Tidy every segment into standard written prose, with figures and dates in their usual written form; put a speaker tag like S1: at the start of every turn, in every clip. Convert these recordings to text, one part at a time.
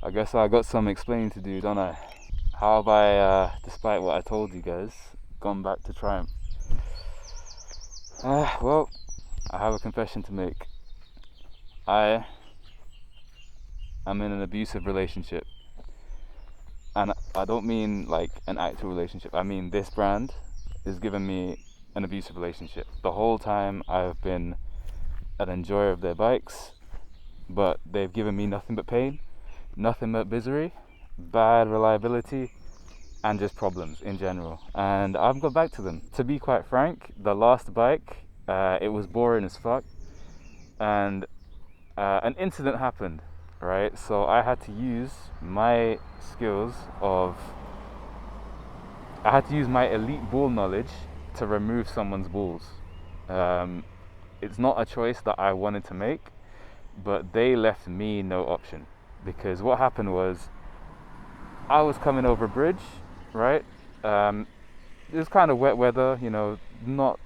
S1: I guess I got some explaining to do, don't I? How have I, despite what I told you guys, gone back to Triumph? Well, I have a confession to make. I am in an abusive relationship. And I don't mean like an actual relationship. I mean this brand is giving me an abusive relationship. The whole time I've been an enjoyer of their bikes, but they've given me nothing but pain, nothing but misery, bad reliability, and just problems in general. And I've got back to them. To be quite frank, the last bike, it was boring as fuck, and an incident happened, right? So I had to use my skills of, I had to use my elite ball knowledge to remove someone's balls. It's not a choice that I wanted to make, but they left me no option. Because what happened was, I was coming over a bridge, right? It was kind of wet weather, you know, not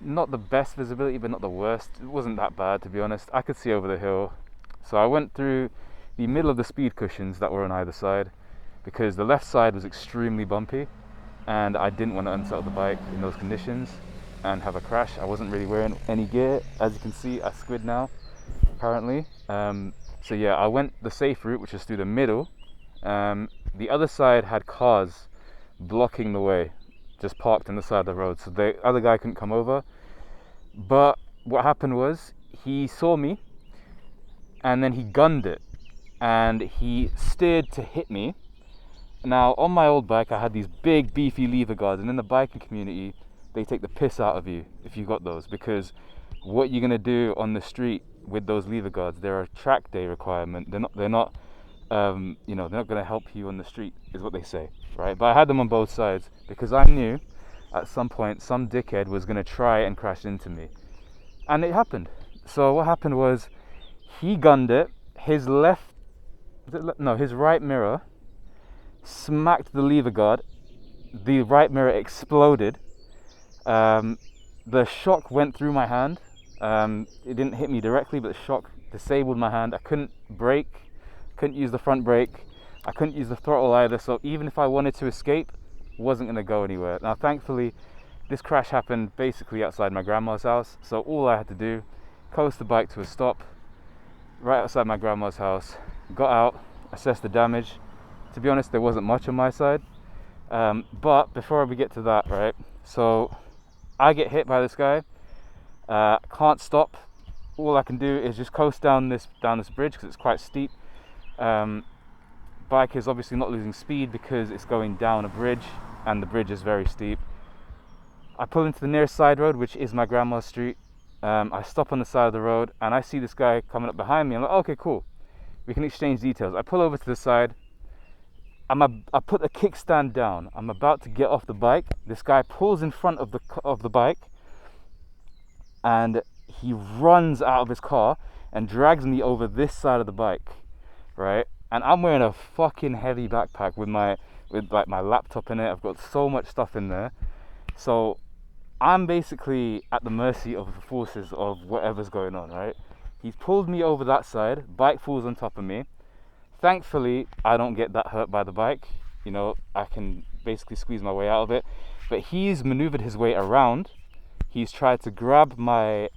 S1: the best visibility, but not the worst. It wasn't that bad, to be honest. I could see over the hill. So I went through the middle of the speed cushions that were on either side, because the left side was extremely bumpy, and I didn't want to unsettle the bike in those conditions and have a crash. I wasn't really wearing any gear. As you can see, I squid now, apparently. So yeah, I went the safe route, which is through the middle. The other side had cars blocking the way, just parked on the side of the road, so the other guy couldn't come over. But what happened was, he saw me, and then he gunned it, and he steered to hit me. Now, on my old bike, I had these big beefy lever guards, and in the biking community, they take the piss out of you if you got those, because what you're gonna do on the street with those lever guards, they're a track day requirement. They're not they're not gonna help you on the street, is what they say, right? But I had them on both sides because I knew at some point some dickhead was gonna try and crash into me, and it happened. So what happened was, he gunned it. His right mirror smacked the lever guard. The right mirror exploded. The shock went through my hand. It didn't hit me directly, but the shock disabled my hand. I couldn't brake, couldn't use the front brake, I couldn't use the throttle either. So even if I wanted to escape, wasn't going to go anywhere. Now, thankfully, this crash happened basically outside my grandma's house. So all I had to do, coast the bike to a stop right outside my grandma's house, got out, assessed the damage. To be honest, there wasn't much on my side. But before we get to that, right? So I get hit by this guy. Can't stop. All I can do is just coast down this bridge because it's quite steep. Bike is obviously not losing speed because it's going down a bridge, and the bridge is very steep. I pull into the nearest side road, which is my grandma's street. I stop on the side of the road, and I see this guy coming up behind me. I'm like, okay, cool, we can exchange details. I pull over to the side. I put the kickstand down. I'm about to get off the bike. This guy pulls in front of the bike, and he runs out of his car and drags me over this side of the bike, right? And I'm wearing a fucking heavy backpack with my laptop in it. I've got so much stuff in there, so I'm basically at the mercy of the forces of whatever's going on, right? He's pulled me over that side. Bike falls on top of me. Thankfully, I don't get that hurt by the bike. You know, I can basically squeeze my way out of it. But he's maneuvered his way around. He's tried to grab my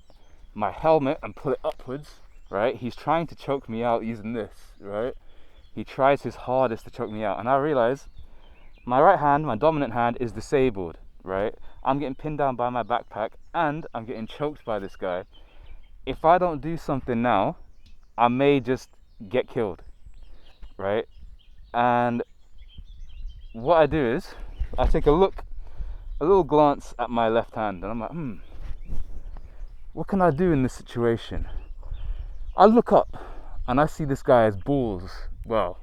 S1: helmet and pull it upwards, right? He's trying to choke me out using this, right? He tries his hardest to choke me out. And I realize my right hand, my dominant hand, is disabled, right? I'm getting pinned down by my backpack, and I'm getting choked by this guy. If I don't do something now, I may just get killed, right? And what I do is, I take a little glance at my left hand, and I'm like, what can I do in this situation? I look up, and I see this guy's balls. Well,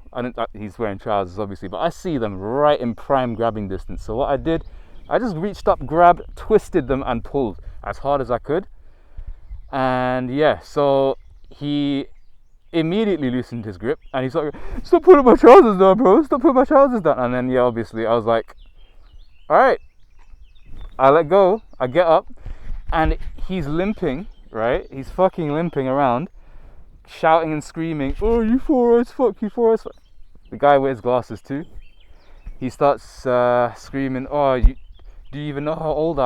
S1: he's wearing trousers, obviously, but I see them right in prime grabbing distance. So what I did, I just reached up, grabbed, twisted them, and pulled as hard as I could. And yeah, so he immediately loosened his grip, and he's like, stop pulling my trousers down, bro, stop pulling my trousers down. And then, yeah, obviously, I was like, all right. I let go, I get up, and he's limping, right? He's fucking limping around, shouting and screaming, "Oh, you 4 as fuck, you 4 as fuck." The guy wears glasses too. He starts screaming, "Oh, do you even know how old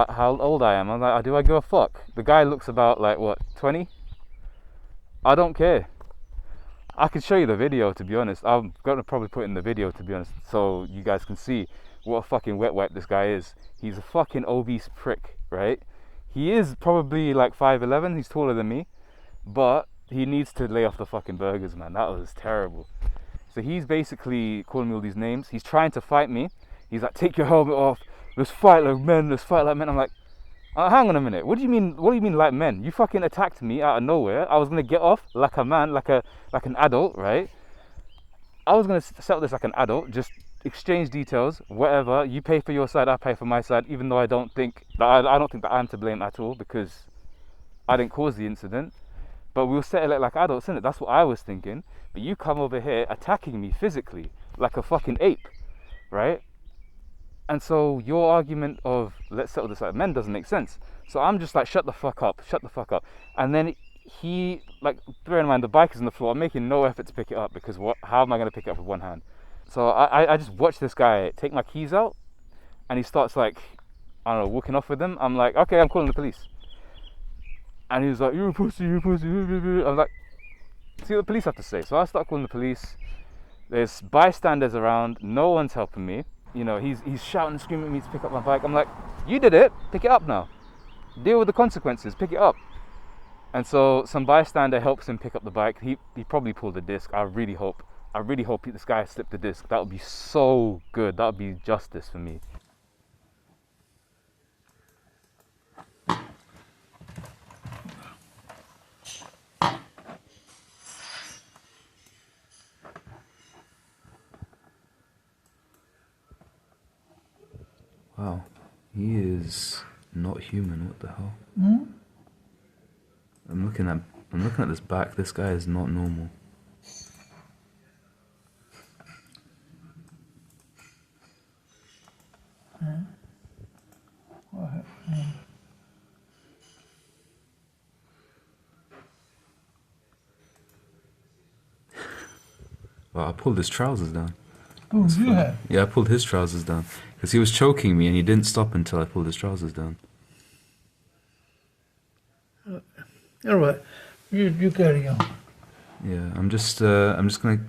S1: I am?" I'm like, "Do I give a fuck?" The guy looks about like what, 20? I don't care. I can show you the video, to be honest. I'm gonna probably put in the video, to be honest, so you guys can see what a fucking wet wipe this guy is. He's a fucking obese prick, right? He is probably like 5'11". He's taller than me, but he needs to lay off the fucking burgers, man. That was terrible. So he's basically calling me all these names. He's trying to fight me. He's like, "Take your helmet off. Let's fight like men. Let's fight like men." I'm like, hang on a minute. What do you mean? What do you mean like men? You fucking attacked me out of nowhere. I was gonna get off like a man, like an adult, right? I was gonna settle this like an adult. Just exchange details, whatever. You pay for your side, I pay for my side. Even though I don't think that I'm to blame at all, because I didn't cause the incident. But we'll settle it like adults, innit? That's what I was thinking. But you come over here attacking me physically like a fucking ape, right? And so your argument of let's settle this like men doesn't make sense. So I'm just like, shut the fuck up. And then he, like, bear in mind the bike is on the floor. I'm making no effort to pick it up because how am I going to pick it up with one hand? So I just watch this guy take my keys out, and he starts like, I don't know, walking off with them. I'm like, okay, I'm calling the police. And he was like, "You're a pussy, you're a pussy." I'm like, see what the police have to say. So I start calling the police. There's bystanders around. No one's helping me. You know, he's shouting and screaming at me to pick up my bike. I'm like, "You did it. Pick it up now. Deal with the consequences. Pick it up." And so some bystander helps him pick up the bike. He probably pulled the disc. I really hope this guy slipped the disc. That would be so good. That would be justice for me. Wow, he is not human. What the hell? I'm looking at this back. This guy is not normal. Well, I pulled his trousers down.
S2: Oh, you have?
S1: Yeah, I pulled his trousers down because he was choking me and he didn't stop until I pulled his trousers down.
S2: All right, you carry on.
S1: Yeah, I'm just gonna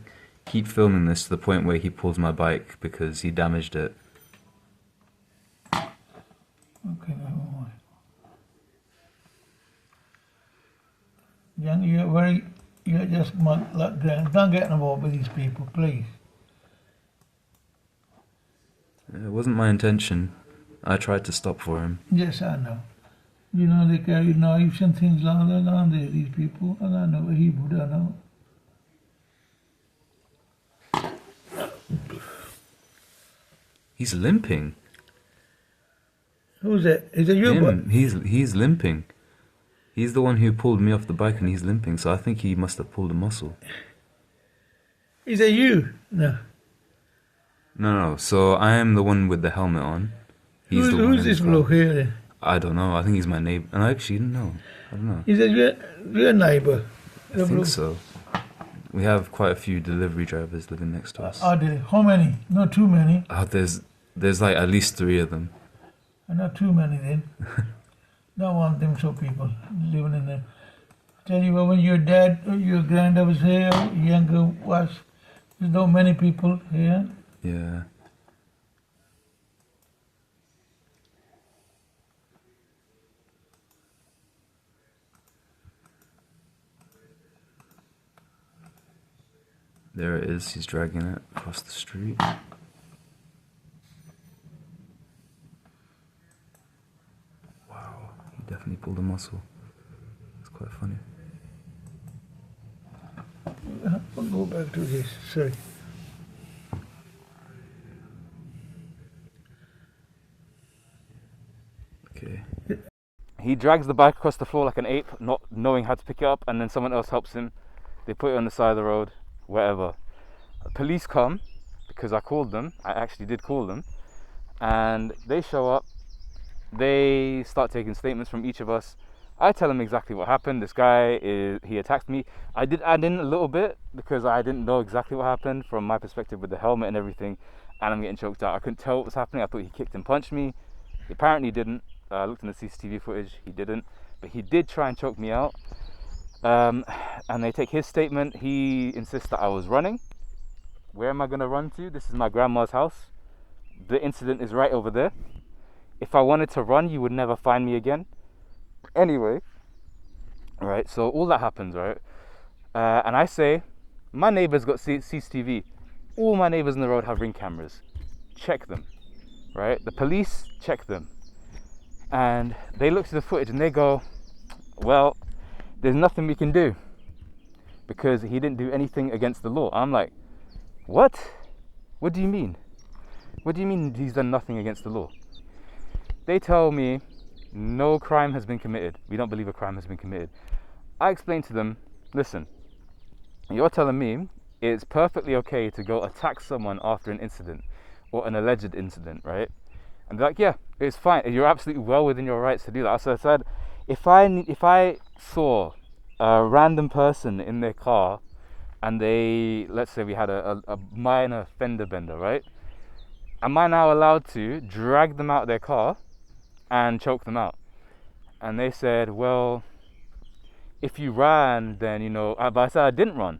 S1: keep filming this to the point where he pulls my bike because he damaged it.
S2: Okay, never mind. Young, you're just like grand. Don't get involved with these people, please.
S1: It wasn't my intention. I tried to stop for him.
S2: Yes, I know. You know they carry knives and things like that, aren't they, these people? And I know he would, I know.
S1: He's limping.
S2: Who's that? Is it you?
S1: Him. He's limping. He's the one who pulled me off the bike and he's limping, so I think he must have pulled a muscle.
S2: Is that you? No.
S1: No, so I am the one with the helmet on.
S2: Who's this bloke here then?
S1: I don't know. I think he's my neighbor. And I actually don't know. I don't know.
S2: Is that your neighbour?
S1: I think so. We have quite a few delivery drivers living next to us.
S2: Are there? How many? Not too many.
S1: There's like at least 3 of them.
S2: Not too many then. Don't want them so people living in there. Tell you what, when your dad or your granddad was here, younger was, there's not many people here.
S1: Yeah. There it is, he's dragging it across the street. Wow, he definitely pulled a muscle. It's quite funny.
S2: I'll go back to this, sorry.
S1: Okay. He drags the bike across the floor like an ape, not knowing how to pick it up, and then someone else helps him. They put it on the side of the road, wherever. Police come, because I called them. I actually did call them. And they show up. They start taking statements from each of us. I tell him exactly what happened. This guy he attacked me. I did add in a little bit because I didn't know exactly what happened from my perspective with the helmet and everything, and I'm getting choked out. I couldn't tell what was happening. I thought he kicked and punched me. Apparently he didn't. I looked in the CCTV footage. He didn't, but he did try and choke me out. And they take his statement. He insists that I was running. Where am I gonna run to? This is my grandma's house. The incident is right over there. If I wanted to run, you would never find me again. Anyway, right, so all that happens, right? And I say, my neighbor's got CCTV. All my neighbors on the road have Ring cameras. Check them, right? The police check them. And they look to the footage and they go, well, there's nothing we can do because he didn't do anything against the law. I'm like, what? What do you mean? What do you mean he's done nothing against the law? They tell me no crime has been committed. We don't believe a crime has been committed. I explained to them, listen, you're telling me it's perfectly okay to go attack someone after an incident or an alleged incident, right? And they're like, yeah, it's fine. You're absolutely well within your rights to do that. So I said, if I saw a random person in their car and let's say we had a minor fender bender, right? Am I now allowed to drag them out of their car and choke them out? And they said, well, if you ran, then, but I said I didn't run.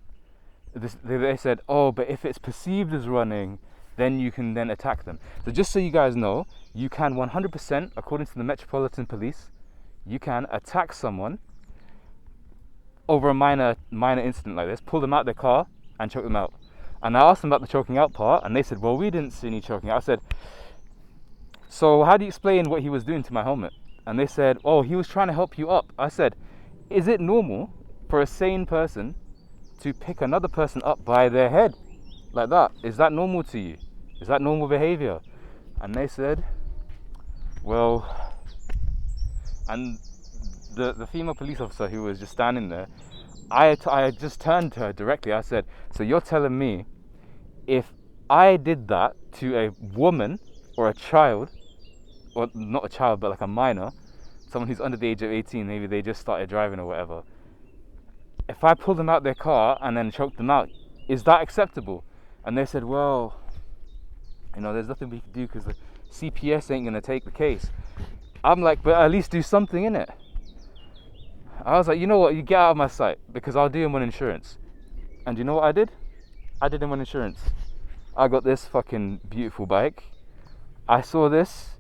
S1: They said, oh, but if it's perceived as running, then you can then attack them. So just so you guys know, you can 100%, according to the Metropolitan Police, you can attack someone over a minor incident like this, pull them out of their car and choke them out. And I asked them about the choking out part, and they said, well, we didn't see any choking out. I said, so how do you explain what he was doing to my helmet? And they said, oh, he was trying to help you up. I said, is it normal for a sane person to pick another person up by their head like that? Is that normal to you? Is that normal behavior? And they said, well, and the female police officer who was just standing there, I just turned to her directly. I said, so you're telling me if I did that to a woman or a child, or not a child, but like a minor, someone who's under the age of 18, maybe they just started driving or whatever, if I pulled them out their car and then choked them out, is that acceptable? And they said, well, there's nothing we can do because the CPS ain't going to take the case. I'm like, but at least do something in it. I was like, you know what, you get out of my sight because I'll do him on insurance. And you know what I did? I did him on insurance. I got this fucking beautiful bike. I saw this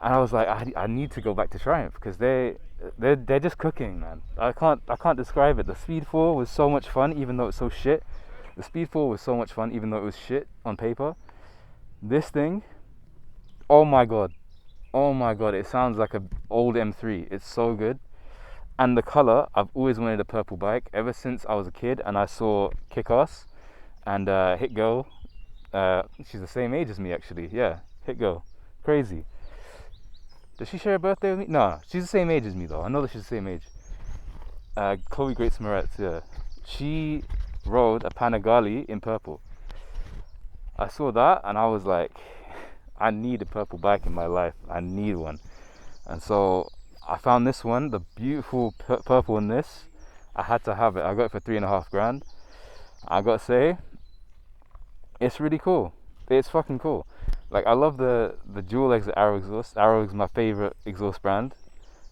S1: and I was like, I need to go back to Triumph because they're just cooking, man. I can't describe it. The Speed 4 was so much fun even though it's so shit. The Speed 4 was so much fun even though it was shit on paper. This thing, oh my god, it sounds like an old M3. It's so good. And the color, I've always wanted a purple bike ever since I was a kid and I saw Kick-Ass and Hit Girl. She's the same age as me actually. Yeah, Hit Girl. Crazy. Does she share a birthday with me? No, she's the same age as me though. I know that she's the same age. Chloe Grace Moretz, yeah. She rode a Panigale in purple. I saw that and I was like, I need a purple bike in my life. I need one. And so I found this one, the beautiful purple in this. I had to have it. I got it for $3,500. I gotta say, it's really cool. It's fucking cool. Like, I love the dual exit Arrow exhaust. Arrow is my favorite exhaust brand.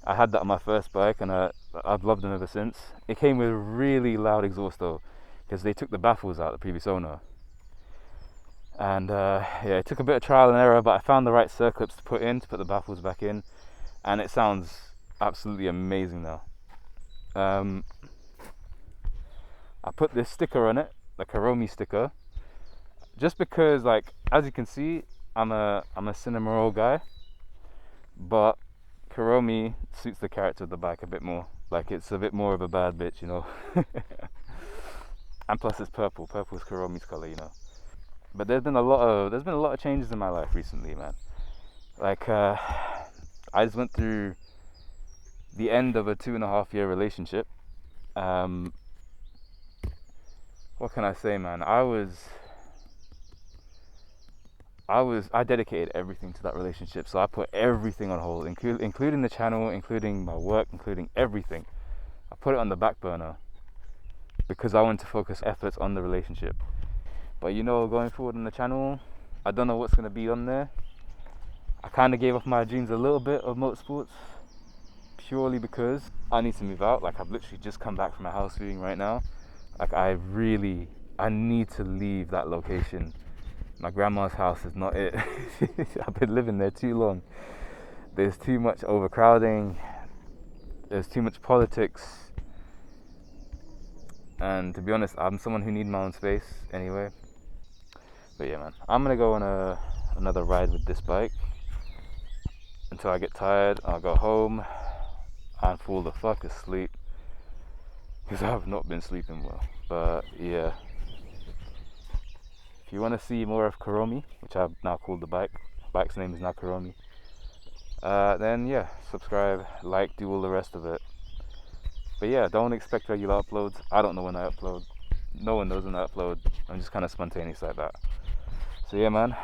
S1: I had that on my first bike and I've loved them ever since. It came with really loud exhaust though, because they took the baffles out, the previous owner. And it took a bit of trial and error, but I found the right circlips to put the baffles back in, and it sounds absolutely amazing now. I put this sticker on it, the Kuromi sticker, just because, like, as you can see, I'm a cinema roll guy, but Kuromi suits the character of the bike a bit more. Like, it's a bit more of a bad bitch, And plus it's purple. Purple is Kuromi's color, But there's been a lot of changes in my life recently, man. Like, I just went through the end of a 2.5-year relationship. What can I say, man? I dedicated everything to that relationship, so I put everything on hold, including the channel, including my work, including everything. I put it on the back burner because I wanted to focus efforts on the relationship. But you know, going forward on the channel, I don't know what's going to be on there. I kind of gave up my dreams a little bit of motorsports, purely because I need to move out. Like, I've literally just come back from a house viewing right now. Like, I need to leave that location. My grandma's house is not it. I've been living there too long. There's too much overcrowding. There's too much politics. And to be honest, I'm someone who needs my own space anyway. But yeah, man, I'm gonna go on another ride with this bike until I get tired. I'll go home and fall the fuck asleep because I have not been sleeping well. But yeah, if you want to see more of Kuromi, which I've now called the bike's name is now Kuromi, then yeah, subscribe, like, do all the rest of it. But yeah, don't expect regular uploads. I don't know when I upload. No one knows when I upload. I'm just kind of spontaneous like that. So yeah, man.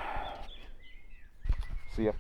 S1: See ya.